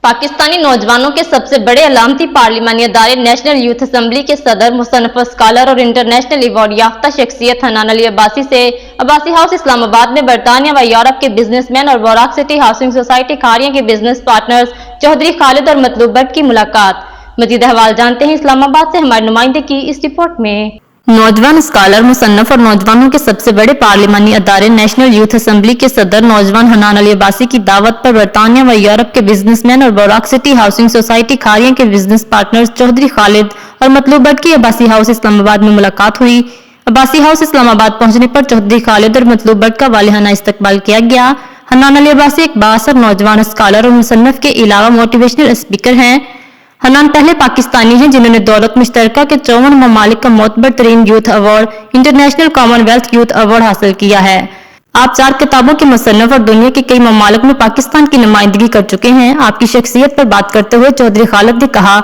पाकिस्तानी नौजवानों के सबसे बड़े अलामती पार्लिमानी अदारे नेशनल यूथ असम्बली के सदर, मुसन्नफ स्कॉलर और इंटरनेशनल अवार्ड याफ्ता शख्सियत हनान अली अब्बासी से अब्बासी हाउस इस्लामाबाद में बरतानिया व यूरोप के बिजनेसमैन और बोराक सिटी हाउसिंग सोसाइटी खारिया के बिजनेस पार्टनर्स चौधरी खालिद और मतलूब भट्ट की मुलाकात। मजीद अहवाल जानते हैं इस्लामाबाद से हमारे नुमाइंदे की इस रिपोर्ट में। नौजवान स्कॉलर, मुसन्नफ और नौजवानों के सबसे बड़े पार्लिमानी अदारे नेशनल यूथ असम्बली के सदर नौजवान हनान अली अब्बासी की दावत पर बरतानिया व यूरोप के बिजनेसमैन और बोराक सिटी हाउसिंग सोसाइटी खारिया के बिजनेस पार्टनर्स चौधरी खालिद और मतलूब भट्ट की अब्बासी हाउस इस्लामाबाद में मुलाकात हुई। अब्बासी हाउस इस्लामाबाद पहुंचने पर चौधरी खालिद और मतलूब भट्ट का वालिहाना इस्तकबाल किया गया। हनान अली अब्बासी एक बाअसर नौजवान स्कॉलर और मुसन्नफ के अलावा मोटिवेशनल स्पीकर हैं। हनान पहले पाकिस्तानी हैं जिन्होंने दौलत मुश्तरका के 54 ममालिक का मोतबर तरीन youth award, international Commonwealth youth award हासिल किया है। आप 4 किताबों के मुसन्नफ और दुनिया के कई ममालिक में पाकिस्तान की नुमाइंदगी कर चुके हैं। आपकी शख्सियत पर बात करते हुए चौधरी खालिद ने कहा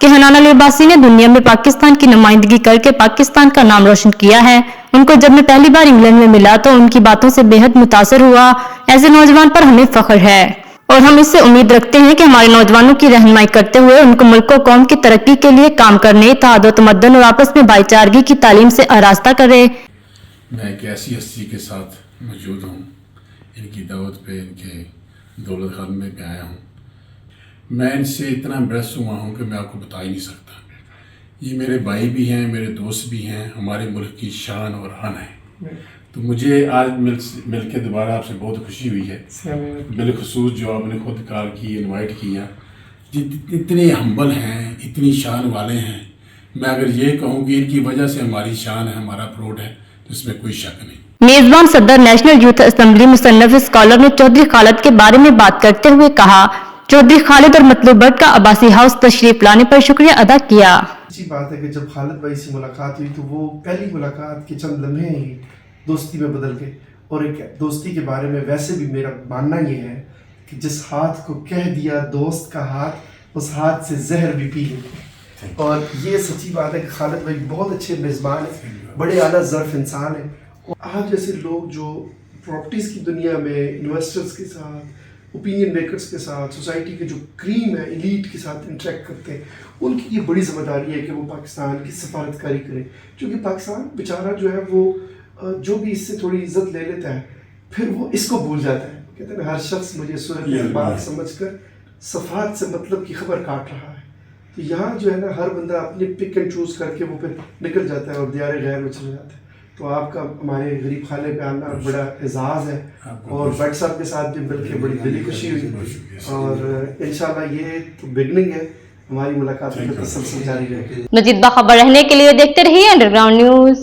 कि हनान अली अब्बासी ने दुनिया में पाकिस्तान की नुमाइंदगी करके पाकिस्तान का नाम रोशन किया है। उनको जब मैं पहली बार इंग्लैंड में मिला तो उनकी बातों से बेहद मुतासर हुआ। ऐसे नौजवान पर हमें फख्र है और हम इससे उम्मीद रखते हैं कि हमारे नौजवानों की रहनुमाई करते हुए उनको मुल्क और कौम की तरक्की के लिए काम करने, इत्तेहाद व तमद्दुन और आपस में भाईचारगी की तालीम से आरास्ता करे। मैं एक ऐसी हस्ती के साथ मौजूद हूँ, इनकी दावत पे इनके दौलत खान में पे आया हूँ। मैं इनसे इतना इम्प्रेस हुआ हूँ कि मैं आपको बता ही नहीं सकता। ये मेरे भाई भी हैं, मेरे दोस्त भी हैं, हमारे मुल्क की शान और हन है। तो मुझे आज मिल के दोबारा आपसे बहुत खुशी हुई है, बिलखसूस जो आपने खुद कॉल की, इनवाइट किया। इतने हम्बल हैं, इतनी शान वाले हैं। मैं अगर ये कहूँ कि इनकी वजह से हमारी शान है, हमारा प्रोड है, तो इसमें कोई शक नहीं। मेजबान सदर नेशनल यूथ असम्बली मुसन्नफ स्कॉलर ने चौधरी खालिद के बारे में बात करते हुए कहा, चौधरी खालिद और मतलूब भट्ट का अब्बासी हाउस तशरीफ लाने पर शुक्रिया अदा किया। अच्छी बात है कि जब खालिद भाई से मुलाकात हुई तो वो पहली मुलाकात के चंद लम्हे ही दोस्ती में बदल गए। और एक दोस्ती के बारे में वैसे भी मेरा मानना ये है कि जिस हाथ को कह दिया दोस्त का हाथ, उस हाथ से जहर भी पी लेते। और ये सच्ची बात है कि खालिद भाई बहुत अच्छे मेज़बान हैं, बड़े आला ज़र्फ़ इंसान हैं। और आप जैसे लोग जो प्रॉपर्टीज़ की दुनिया में इन्वेस्टर्स के साथ, ओपिनियन मेकर्स के साथ, सोसाइटी के जो क्रीम है, एलीट के साथ इंटरेक्ट करते हैं, उनकी ये बड़ी ज़िम्मेदारी है कि वो पाकिस्तान की सफारतकारी करें। क्योंकि पाकिस्तान बेचारा जो है वो जो भी इससे थोड़ी इज्जत ले लेता है फिर वो इसको भूल जाता है। कहते हैं हर शख्स मुझे सूरत बात समझकर सफात से मतलब की खबर काट रहा है। तो यहाँ जो है ना हर बंदा अपने पिक एंड चूज़ करके वो फिर निकल जाता है और दियारे गैर में चला जाता है। तो आपका हमारे गरीब खाले पे आना बड़ा एजाज़ है और भट्ट साहब के साथ भी मिल के बड़ी दिली खुशी हुई। और इंशाल्लाह ये तो बिगनिंग है, हमारी मुलाकात तसलसल जारी रहेगी। मज़ीद बाखबर रहने के लिए देखते रहिए अंडरग्राउंड न्यूज़।